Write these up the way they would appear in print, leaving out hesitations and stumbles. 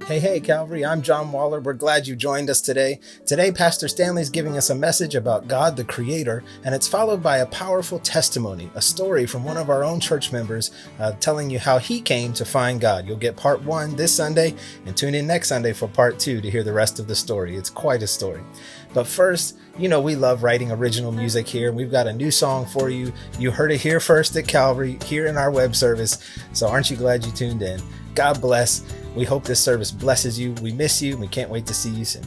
Hey, Calvary, I'm John Waller. We're glad you joined us today. Today, Pastor Stanley's giving us a message about God the Creator, and it's followed by a powerful testimony, a story from one of our own church members telling you how he came to find God. You'll get part 1 this Sunday, and tune in next Sunday for part 2 to hear the rest of the story. It's quite a story. But first, you know we love writing original music here. We've got a new song for you. You heard it here first at Calvary, here in our web service. So aren't you glad you tuned in? God bless. We hope this service blesses you. We miss you. We can't wait to see you soon.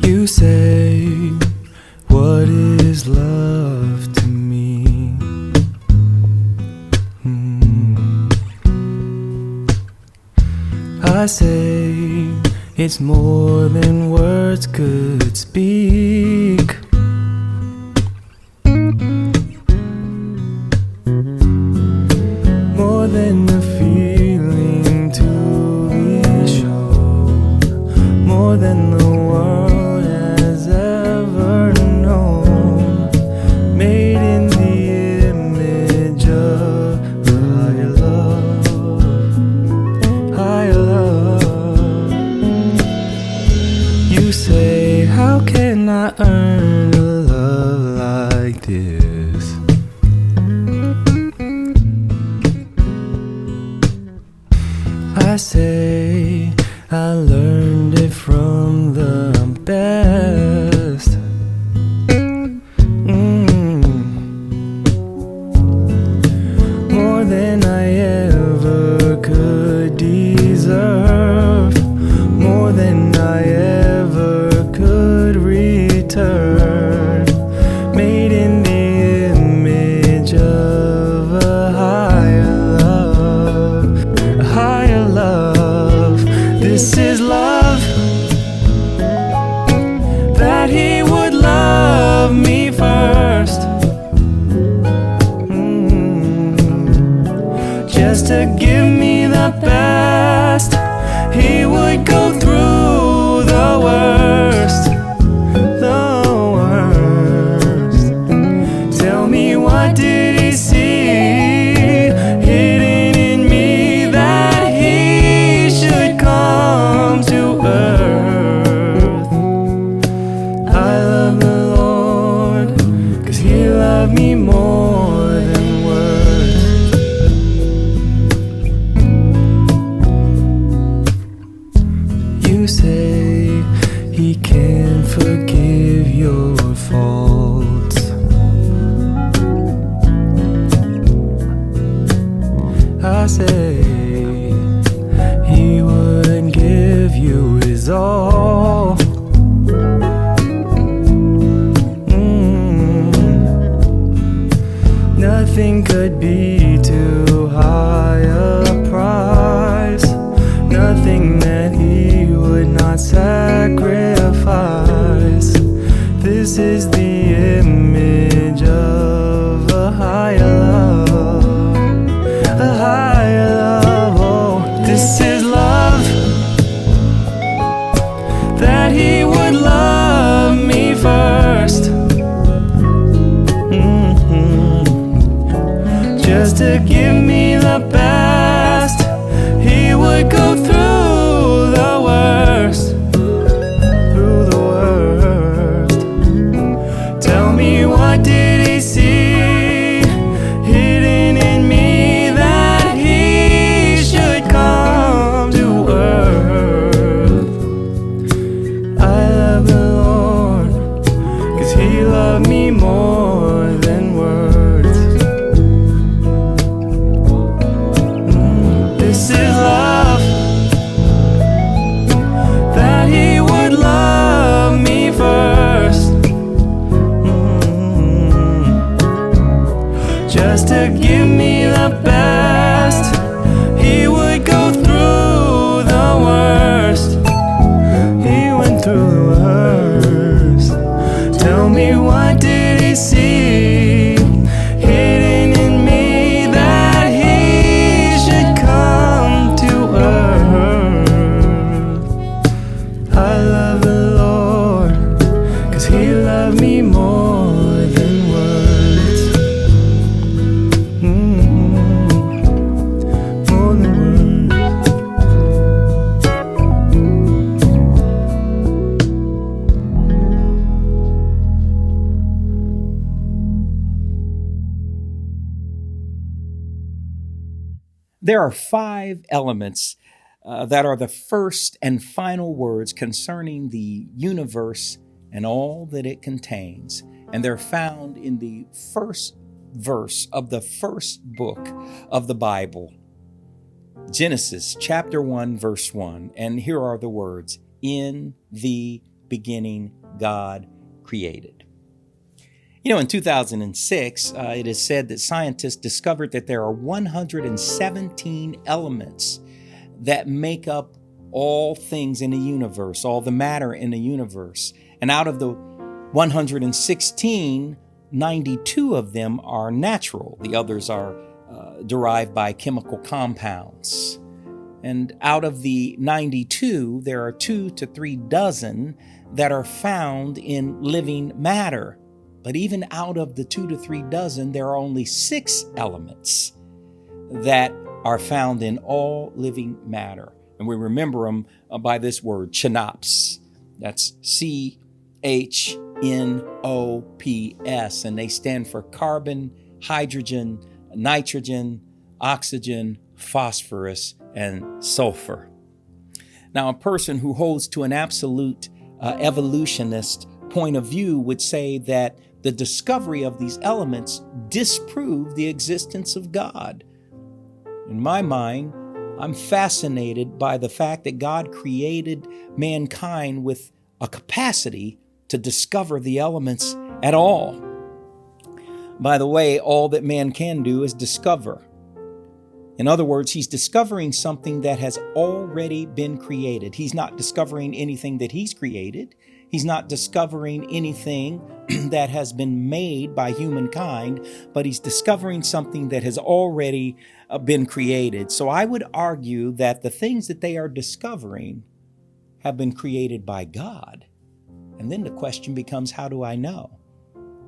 You say, what is love to me? I say, it's more than words could speak. More than the feeling to be shown. More than the world has ever known. Made in the image of higher love. Higher love. You say, how can I earn a love like this? I say, I learned it from the best. More than I ever could deserve. More than I ever could return. Made in the image of a higher love. A higher love. This is love. That he would love me first. Just to give me the best. He would go through the worst. The worst. Tell me, what did he see hidden in me that he should come to earth? I love the Lord, 'cause he loved me more than words. You say he can forgive your faults. I say he would give you his all. Nothing could be too high a price. Nothing that he would not sacrifice. This is the image of a higher love. A higher love. Oh, this is love. That he would love me first. Just to give me the best. He would go through the worst. Through the worst. Tell me, what did he see hidden in me that he should come to earth? I love the Lord, 'cause he loved me more than words. This is love. That he would love me first. Just to give me the best. He would go through the worst. He went through the worst. Tell me, what did he see hidden in me that he should come to earth? I love the Lord, 'cause He loved me more than words. More than words. There are 5 elements that are the first and final words concerning the universe and all that it contains. And they're found in the first verse of the first book of the Bible, Genesis chapter 1, verse 1. And here are the words: in the beginning, God created. You know, in 2006, it is said that scientists discovered that there are 117 elements that make up all things in the universe, all the matter in the universe. And out of the 116, 92 of them are natural. The others are derived by chemical compounds. And out of the 92, there are 2 to 3 dozen that are found in living matter. But even out of the 2 to 3 dozen, there are only 6 elements that are found in all living matter. And we remember them by this word, chnops. That's CHNOPS. And they stand for carbon, hydrogen, nitrogen, oxygen, phosphorus, and sulfur. Now, a person who holds to an absolute evolutionist point of view would say that the discovery of these elements disprove the existence of God. In my mind, I'm fascinated by the fact that God created mankind with a capacity to discover the elements at all. By the way, all that man can do is discover. In other words, he's discovering something that has already been created. He's not discovering anything that he's created. He's not discovering anything that has been made by humankind, but he's discovering something that has already been created. So I would argue that the things that they are discovering have been created by God. And then the question becomes, how do I know?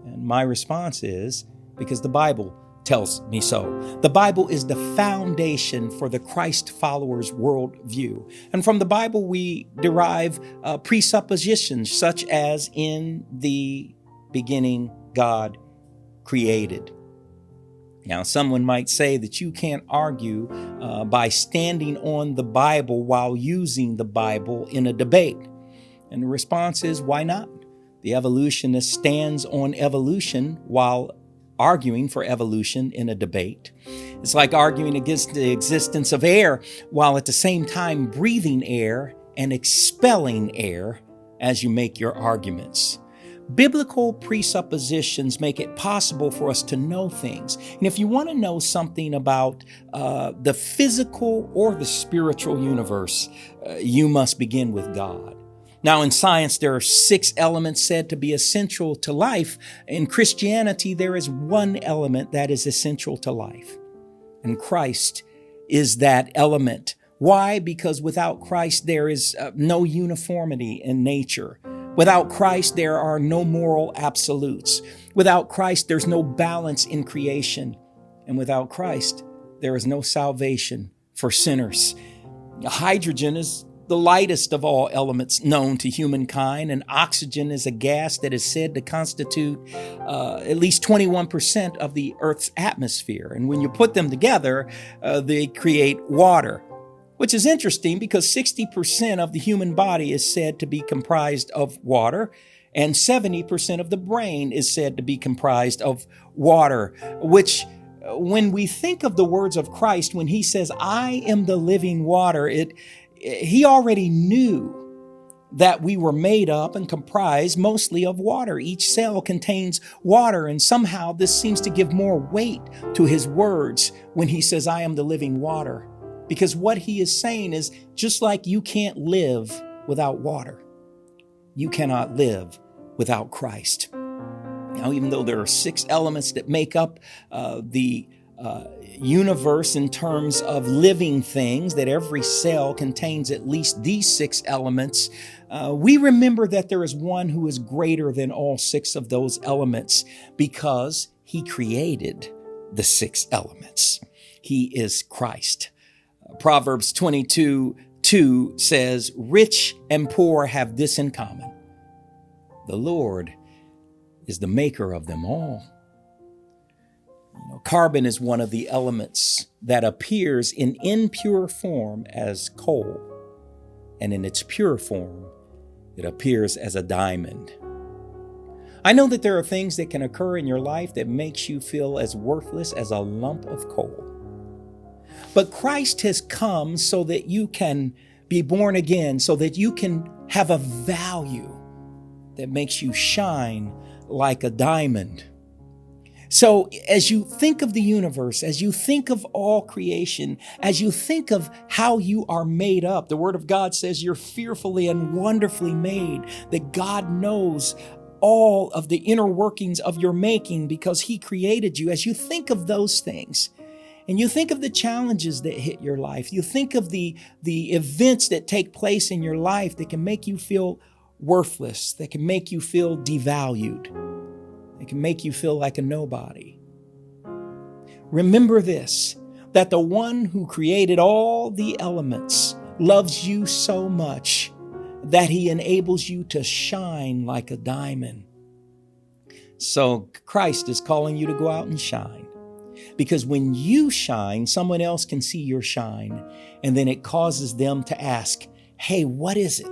And my response is, because the Bible tells me so. The Bible is the foundation for the Christ followers' worldview. And from the Bible, we derive presuppositions such as in the beginning, God created. Now, someone might say that you can't argue by standing on the Bible while using the Bible in a debate. And the response is, why not? The evolutionist stands on evolution while arguing for evolution in a debate. It's like arguing against the existence of air while at the same time breathing air and expelling air as you make your arguments. Biblical presuppositions make it possible for us to know things. And if you want to know something about the physical or the spiritual universe, you must begin with God. Now, in science, there are 6 elements said to be essential to life. In Christianity, there is one element that is essential to life, and Christ is that element. Why? Because without Christ, there is no uniformity in nature. Without Christ, there are no moral absolutes. Without Christ, there's no balance in creation. And without Christ, there is no salvation for sinners. Hydrogen is the lightest of all elements known to humankind, and oxygen is a gas that is said to constitute at least 21% of the Earth's atmosphere. And when you put them together, they create water, which is interesting because 60% of the human body is said to be comprised of water, and 70% of the brain is said to be comprised of water, which when we think of the words of Christ, when he says, I am the living water, he already knew that we were made up and comprised mostly of water. Each cell contains water, and somehow this seems to give more weight to his words when he says, I am the living water. Because what he is saying is, just like you can't live without water, you cannot live without Christ. Now, even though there are 6 elements that make up the universe in terms of living things, that every cell contains at least these 6 elements, we remember that there is one who is greater than all 6 of those elements because he created the 6 elements. He is Christ. Proverbs 22:2 says, "Rich and poor have this in common. The Lord is the maker of them all." Carbon is one of the elements that appears in impure form as coal, and in its pure form, it appears as a diamond. I know that there are things that can occur in your life that makes you feel as worthless as a lump of coal. But Christ has come so that you can be born again, so that you can have a value that makes you shine like a diamond. So as you think of the universe, as you think of all creation, as you think of how you are made up, the Word of God says you're fearfully and wonderfully made, that God knows all of the inner workings of your making because He created you. As you think of those things, and you think of the challenges that hit your life, you think of the events that take place in your life that can make you feel worthless, that can make you feel devalued, it can make you feel like a nobody. Remember this, that the one who created all the elements loves you so much that He enables you to shine like a diamond. So Christ is calling you to go out and shine. Because when you shine, someone else can see your shine, and then it causes them to ask, "Hey, what is it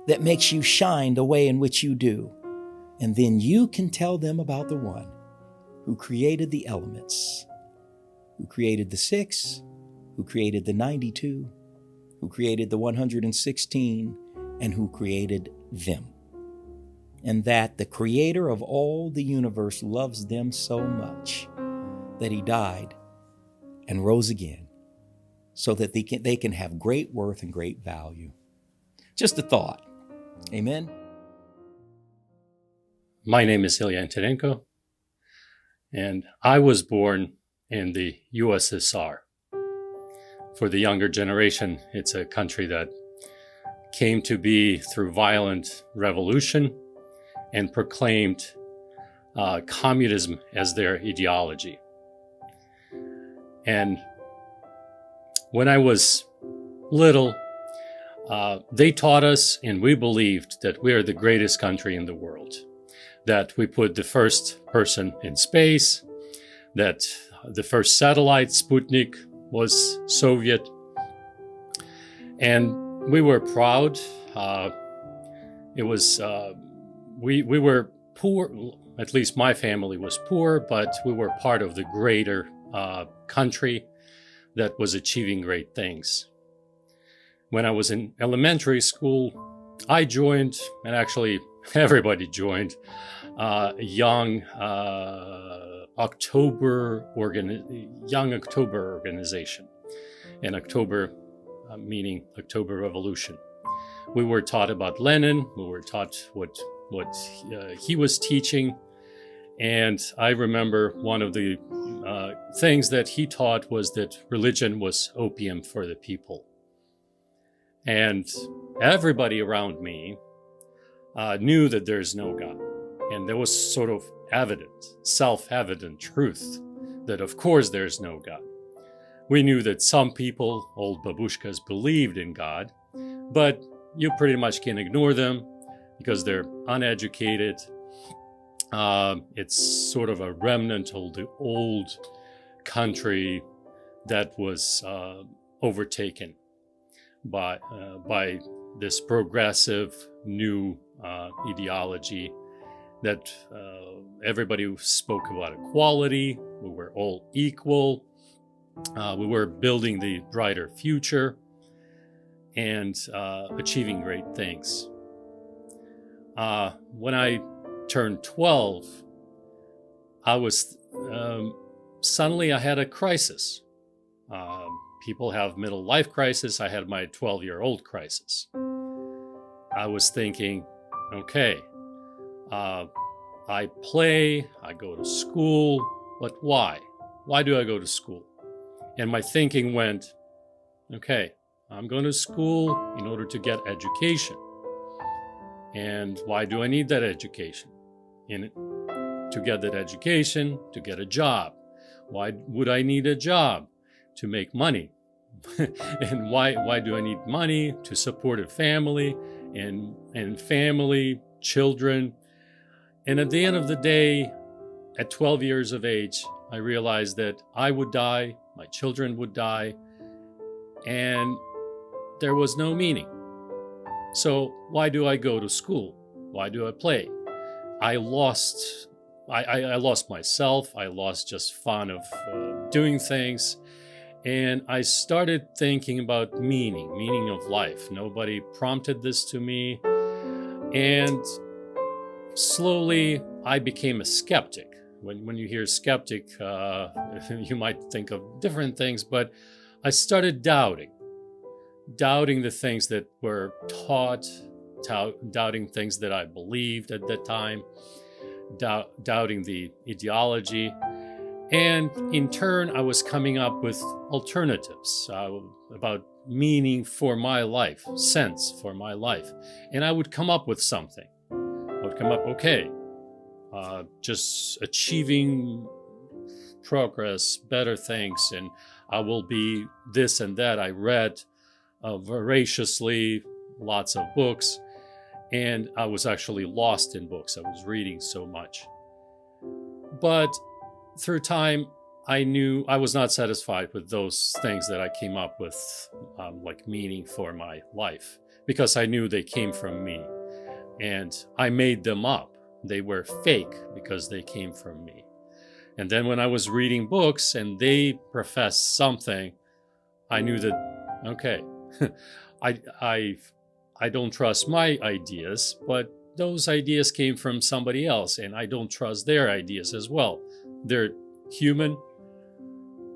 that makes you shine the way in which you do?" And then you can tell them about the one who created the elements, who created the 6, who created the 92, who created the 116, and who created them. And that the creator of all the universe loves them so much that He died and rose again so that they can have great worth and great value. Just a thought. Amen. My name is Ilya Antonenko, and I was born in the USSR. For the younger generation, it's a country that came to be through violent revolution and proclaimed communism as their ideology. And when I was little, they taught us, and we believed that we are the greatest country in the world, that we put the first person in space, that the first satellite, Sputnik, was Soviet. And we were proud. We were poor, at least my family was poor, but we were part of the greater country that was achieving great things. When I was in elementary school, I joined, and actually everybody joined, Young October organization, and October meaning October Revolution. We were taught about Lenin. We were taught what he was teaching, and I remember one of the things that he taught was that religion was opium for the people. And everybody around me knew that there's no God. And there was sort of self-evident truth that of course there's no God. We knew that some people, old babushkas, believed in God, but you pretty much can ignore them because they're uneducated. It's sort of a remnant of the old country that was overtaken by this progressive new ideology that everybody spoke about equality. We were all equal. We were building the brighter future and achieving great things. When I turned 12, I was suddenly I had a crisis. People have middle life crisis. I had my 12-year-old crisis. I was thinking, okay, I play, I go to school, but why? why do I go to school? And my thinking went, okay, I'm going to school in order to get education. And why do I need that education? To get that education, to get a job. Why would I need a job? To make money. And why do I need money? To support a family and family, children. And at the end of the day, at 12 years of age, I realized that I would die, my children would die, and there was no meaning. So why do I go to school? Why do I play? I lost myself. I lost just fun of doing things. And I started thinking about meaning of life. Nobody prompted this to me. And slowly I became a skeptic. When you hear skeptic, you might think of different things, but I started doubting the things that were taught, doubting things that I believed at that time, doubting the ideology. And in turn, I was coming up with alternatives about meaning for my life, sense for my life. And I would come up with something. I would come up, okay, just achieving progress, better things, and I will be this and that. I read voraciously lots of books, and I was actually lost in books. I was reading so much. But through time, I knew I was not satisfied with those things that I came up with, like meaning for my life, because I knew they came from me, and I made them up. They were fake because they came from me. And then when I was reading books and they professed something, I knew that, okay, I don't trust my ideas, but those ideas came from somebody else, and I don't trust their ideas as well. They're human.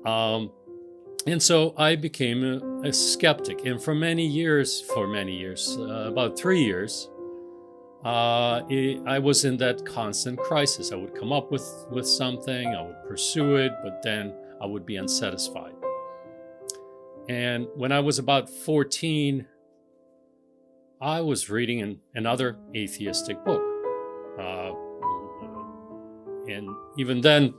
And so I became a skeptic. And for many years, about 3 years, I was in that constant crisis. I would come up with something, I would pursue it, but then I would be unsatisfied. And when I was about 14, I was reading another atheistic book. And even then,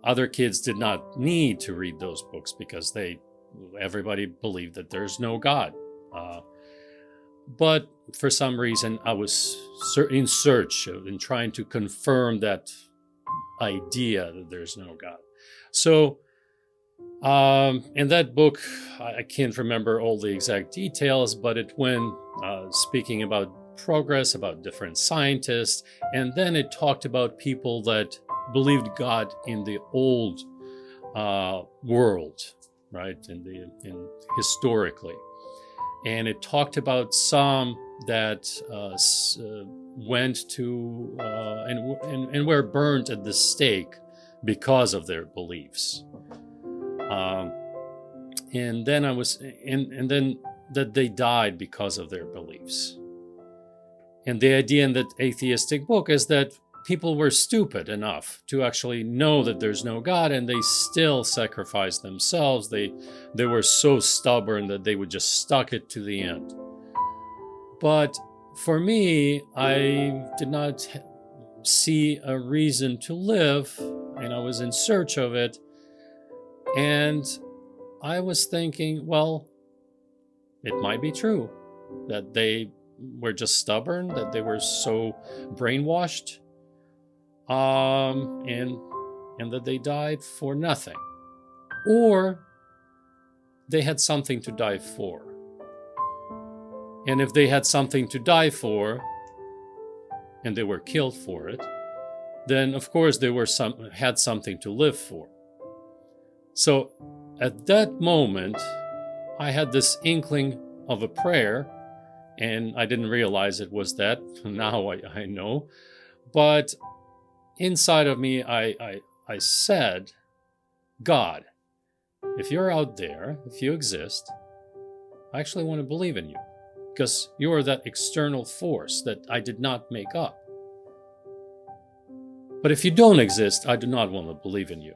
other kids did not need to read those books because everybody believed that there's no God. But for some reason, I was in search in trying to confirm that idea that there's no God. So in that book, I can't remember all the exact details, but it went speaking about progress, about different scientists, and then it talked about people that believed God in the old world, right? In historically. And it talked about some that went to and were burned at the stake because of their beliefs. And then then that they died because of their beliefs. And the idea in that atheistic book is that people were stupid enough to actually know that there's no God, and they still sacrificed themselves. They were so stubborn that they would just stuck it to the end. But for me, I did not see a reason to live, and I was in search of it. And I was thinking, well, it might be true that they were just stubborn, that they were so brainwashed, and that they died for nothing. Or they had something to die for. And if they had something to die for, and they were killed for it, then of course they had something to live for. So at that moment, I had this inkling of a prayer, and I didn't realize it was that. Now I know. But inside of me, I said, God, if you're out there, if you exist, I actually want to believe in you, because you are that external force that I did not make up. But if you don't exist, I do not want to believe in you.